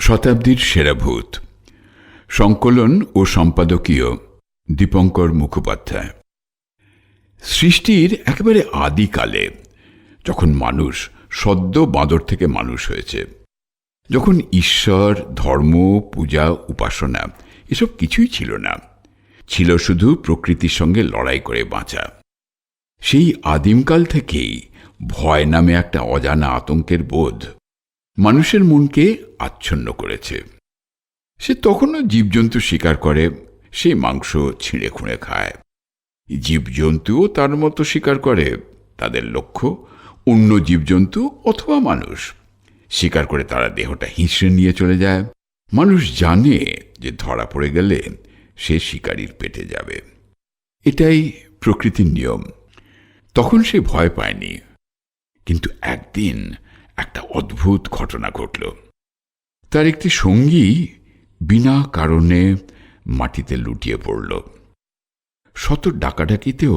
শতাব্দীর সেরা ভূত, সংকলন ও সম্পাদকীয় দীপঙ্কর মুখোপাধ্যায়। সৃষ্টির একেবারে আদিকালে, যখন মানুষ সদ্য বাঁদর থেকে মানুষ হয়েছে, যখন ঈশ্বর, ধর্ম, পূজা, উপাসনা এসব কিছুই ছিল না, ছিল শুধু প্রকৃতির সঙ্গে লড়াই করে বাঁচা, সেই আদিমকাল থেকেই ভয় নামে একটা অজানা আতঙ্কের বোধ মানুষের মনকে আচ্ছন্ন করেছে। সে তখনও জীবজন্তু শিকার করে, সেই মাংস ছিঁড়ে খুঁড়ে খায়। জীবজন্তুও তার মতো শিকার করে, তাদের লক্ষ্য অন্য জীবজন্তু অথবা মানুষ। শিকার করে তারা দেহটা হিঁচড়ে নিয়ে চলে যায়। মানুষ জানে যে ধরা পড়ে গেলে সে শিকারীর পেটে যাবে, এটাই প্রকৃতির নিয়ম। তখন সে ভয় পায়নি, কিন্তু একদিন একটা অদ্ভুত ঘটনা ঘটল। তার একটি সঙ্গী বিনা কারণে মাটিতে লুটিয়ে পড়ল। শত ডাকাডাকিতেও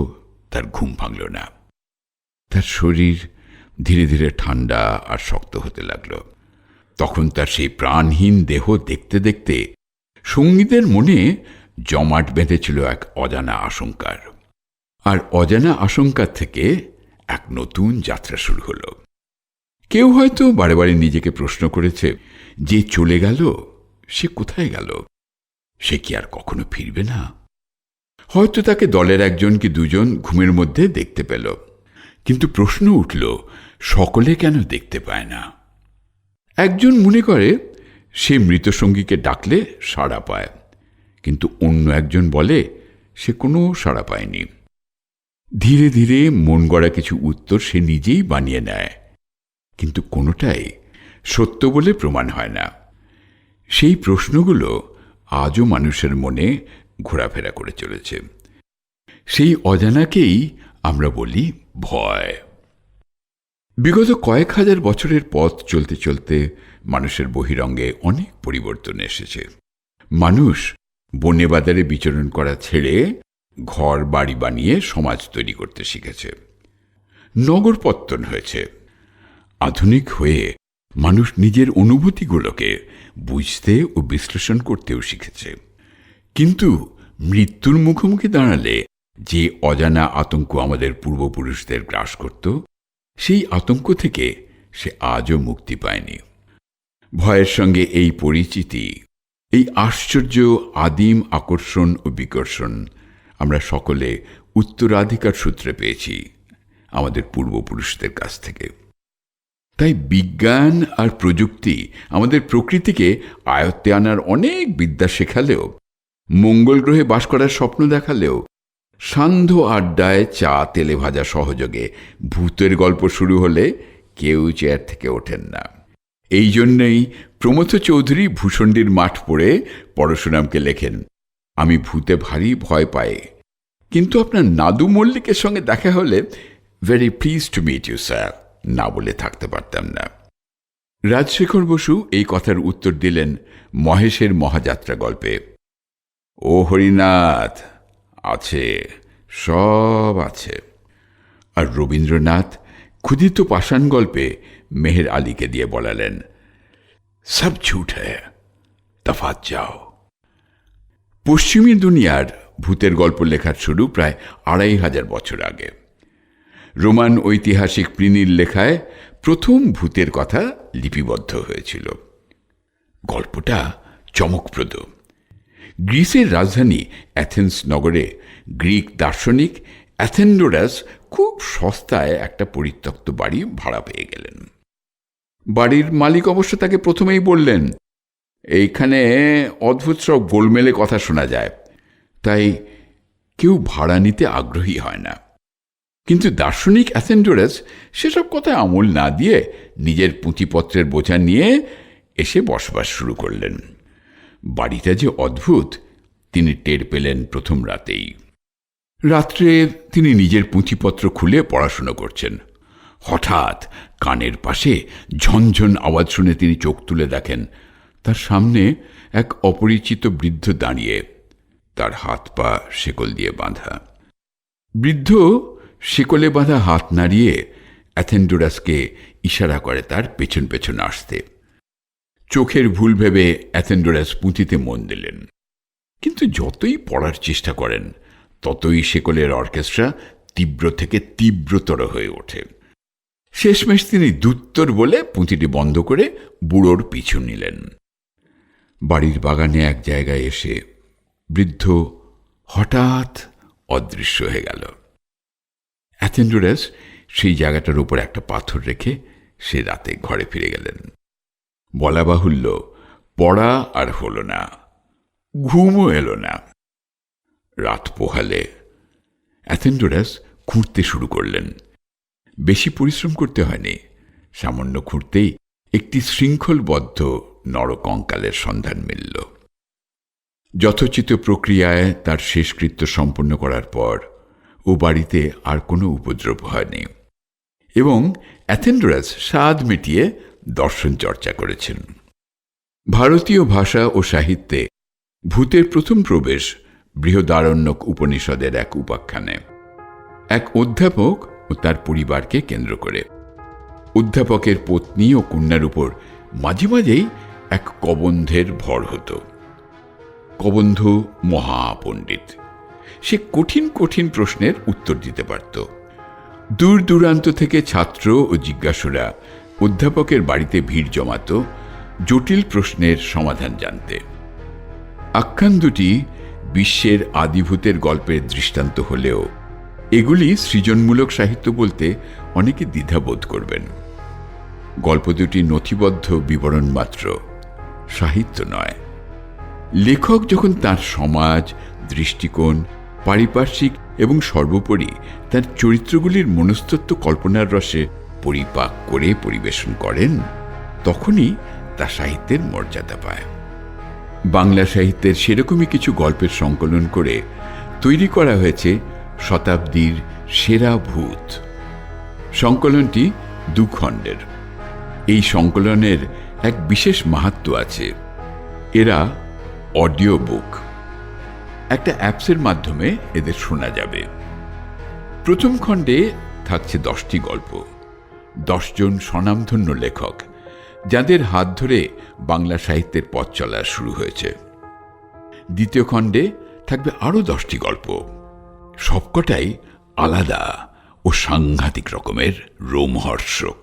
তার ঘুম ভাঙল না। তার শরীর ধীরে ধীরে ঠান্ডা আর শক্ত হতে লাগল। তখন তার সেই প্রাণহীন দেহ দেখতে দেখতে সঙ্গীদের মনে জমাট বেঁধেছিল এক অজানা আশঙ্কার। আর অজানা আশঙ্কার থেকে এক নতুন যাত্রা শুরু হলো। কেউ হয়তো বারে বারে নিজেকে প্রশ্ন করেছে, যে চলে গেল সে কোথায় গেল? সে কি আর কখনো ফিরবে না? হয়তো তাকে দলের একজন কি দুজন ঘুমের মধ্যে দেখতে পেল, কিন্তু প্রশ্ন উঠল, সকলে কেন দেখতে পায় না? একজন মনে করে সে মৃত সঙ্গীকে ডাকলে সাড়া পায়, কিন্তু অন্য একজন বলে সে কোনো সাড়া পায়নি। ধীরে ধীরে মন গড়া কিছু উত্তর সে নিজেই বানিয়ে নেয়, কিন্তু কোনোটাই সত্য বলে প্রমাণ হয় না। সেই প্রশ্নগুলো আজও মানুষের মনে ঘোরাফেরা করে চলেছে। সেই অজানাকেই আমরা বলি ভয়। বিগত কয়েক হাজার বছরের পথ চলতে চলতে মানুষের বহিরঙ্গে অনেক পরিবর্তন এসেছে। মানুষ বনে বাজারে বিচরণ করা ছেড়ে ঘর বাড়ি বানিয়ে সমাজ তৈরি করতে শিখেছে। নগরপত্তন হয়েছে। আধুনিক হয়ে মানুষ নিজের অনুভূতিগুলোকে বুঝতে ও বিশ্লেষণ করতেও শিখেছে। কিন্তু মৃত্যুর মুখোমুখি দাঁড়ালে যে অজানা আতঙ্ক আমাদের পূর্বপুরুষদের গ্রাস করত, সেই আতঙ্ক থেকে সে আজও মুক্তি পায়নি। ভয়ের সঙ্গে এই পরিচিতি, এই আশ্চর্য আদিম আকর্ষণ ও বিকর্ষণ আমরা সকলে উত্তরাধিকার সূত্রে পেয়েছি আমাদের পূর্বপুরুষদের কাছ থেকে। তাই বিজ্ঞান আর প্রযুক্তি আমাদের প্রকৃতিকে আয়ত্তে আনার অনেক বিদ্যা শেখালেও, মঙ্গল গ্রহে বাস করার স্বপ্ন দেখালেও, সান্ধ্য আড্ডায় চা তেলে ভাজা সহযোগে ভূতের গল্প শুরু হলে কেউ চেয়ার থেকে ওঠেন না। এই জন্যই প্রমথ চৌধুরী ভূষণ্ডির মাঠ পড়ে পরশুরামকে লেখেন, আমি ভূতে ভারী ভয় পাই, কিন্তু আপনার নাদু মল্লিকের সঙ্গে দেখা হলে very pleased to meet you sir না বলে থাকতে পারতাম না। রাজশেখর বসু এই কথার উত্তর দিলেন মহেশের মহাযাত্রা গল্পে, ও হরিনাথ, আছে, সব আছে। আর রবীন্দ্রনাথ ক্ষুধিত পাষাণ গল্পে মেহের আলীকে দিয়ে বলালেন, সব ঝুট হ্যায়, তফাৎ যাও। পশ্চিমী দুনিয়ার ভূতের গল্প লেখার শুরু প্রায় ২৫০০ বছর আগে। রোমান ঐতিহাসিক প্লিনির লেখায় প্রথম ভূতের কথা লিপিবদ্ধ হয়েছিল। গল্পটা চমকপ্রদ। গ্রিসের রাজধানী অ্যাথেন্স নগরে গ্রিক দার্শনিক অ্যাথেন্ডোরাস খুব সস্তায় একটা পরিত্যক্ত বাড়ি ভাড়া পেয়ে গেলেন। বাড়ির মালিক অবশ্য তাকে প্রথমেই বললেন, এইখানে অদ্ভুত সব গোলমেলে কথা শোনা যায়, তাই কেউ ভাড়া নিতে আগ্রহী হয় না। কিন্তু দার্শনিক অ্যাথেন্ডোরাস সেসব কথায় আমল না দিয়ে নিজের পুঁথিপত্রের বোঝা নিয়ে এসে বসবাস শুরু করলেন। বাড়িটা যে অদ্ভুত তিনি টের পেলেন প্রথম রাতেই। রাত্রে তিনি নিজের পুঁথিপত্র খুলে পড়াশুনো করছেন। হঠাৎ কানের পাশে ঝনঝন আওয়াজ শুনে তিনি চোখ তুলে দেখেন তার সামনে এক অপরিচিত বৃদ্ধ দাঁড়িয়ে, তার হাত পা শেকল দিয়ে বাঁধা। বৃদ্ধ শেকলে বাঁধা হাত নাড়িয়ে অ্যাথেন্ডোরাসকে ইশারা করে তার পেছন পেছন আসতে। চোখের ভুল ভেবে অ্যাথেন্ডোরাস পুঁথিতে মন দিলেন, কিন্তু যতই পড়ার চেষ্টা করেন ততই সেকলের অর্কেস্ট্রা তীব্র থেকে তীব্রতর হয়ে ওঠে। শেষমেশ তিনি দুত্তর বলে পুঁথিটি বন্ধ করে বুড়োর পিছু নিলেন। বাড়ির বাগানে এক জায়গায় এসে বৃদ্ধ হঠাৎ অদৃশ্য হয়ে গেল। অ্যাথেন্ডোরাস সেই জায়গাটার উপর একটা পাথর রেখে সে রাতে ঘরে ফিরে গেলেন। বলা বাহুল্য, পড়া আর হল না, ঘুমও এলো না। রাত পোহালে অ্যাথেন্ডোরাস খুঁড়তে শুরু করলেন। বেশি পরিশ্রম করতে হয়নি, সামান্য খুঁড়তেই একটি শৃঙ্খলবদ্ধ নরকঙ্কালের সন্ধান মিলল। যথোচিত প্রক্রিয়ায় তার শেষকৃত্য সম্পন্ন করার পর ও বাড়িতে আর কোনো উপদ্রব হয়নি এবং অ্যাথেন্ডোরাস স্বাদ মিটিয়ে দর্শন চর্চা করেছেন। ভারতীয় ভাষা ও সাহিত্যে ভূতের প্রথম প্রবেশ বৃহদারণ্যক উপনিষদের এক উপাখ্যানে, এক অধ্যাপক ও তার পরিবারকে কেন্দ্র করে। অধ্যাপকের পত্নী ও কন্যার উপর মাঝে মাঝেই এক কবন্ধের ভর হতো। কবন্ধ মহাপণ্ডিত, সে কঠিন কঠিন প্রশ্নের উত্তর দিতে পারত। দূর দূরান্ত থেকে ছাত্র ও জিজ্ঞাসুরা অধ্যাপকের বাড়িতে ভিড় জমাত জটিল প্রশ্নের সমাধান জানতে। আখ্যান দুটি বিশ্বের আদিভূতের গল্পের দৃষ্টান্ত হলেও এগুলি সৃজনমূলক সাহিত্য বলতে অনেকে দ্বিধাবোধ করবেন। গল্প দুটি নথিবদ্ধ বিবরণ মাত্র, সাহিত্য নয়। লেখক যখন তার সমাজ, দৃষ্টিকোণ, পারিপার্শ্বিক এবং সর্বোপরি তার চরিত্রগুলির মনস্তত্ত্ব কল্পনার রসে পরিপাক করে পরিবেশন করেন, তখনই তা সাহিত্যের মর্যাদা পায়। বাংলা সাহিত্যের সেরকমই কিছু গল্পের সংকলন করে তৈরি করা হয়েছে শতাব্দীর সেরা ভূত। সংকলনটি 2 খণ্ডের। এই সংকলনের এক বিশেষ মাহাত্ম্য আছে। এরা অডিও বুক, একটা অ্যাপসের মাধ্যমে এদের শোনা যাবে। প্রথম খণ্ডে থাকছে 10টি গল্প, 10 জন স্বনামধন্য লেখক যাদের হাত ধরে বাংলা সাহিত্যের পথ চলা শুরু হয়েছে। দ্বিতীয় খণ্ডে থাকবে আরও 10টি গল্প, সবকটাই আলাদা ও সাংঘাতিক রকমের রোমহর্ষক।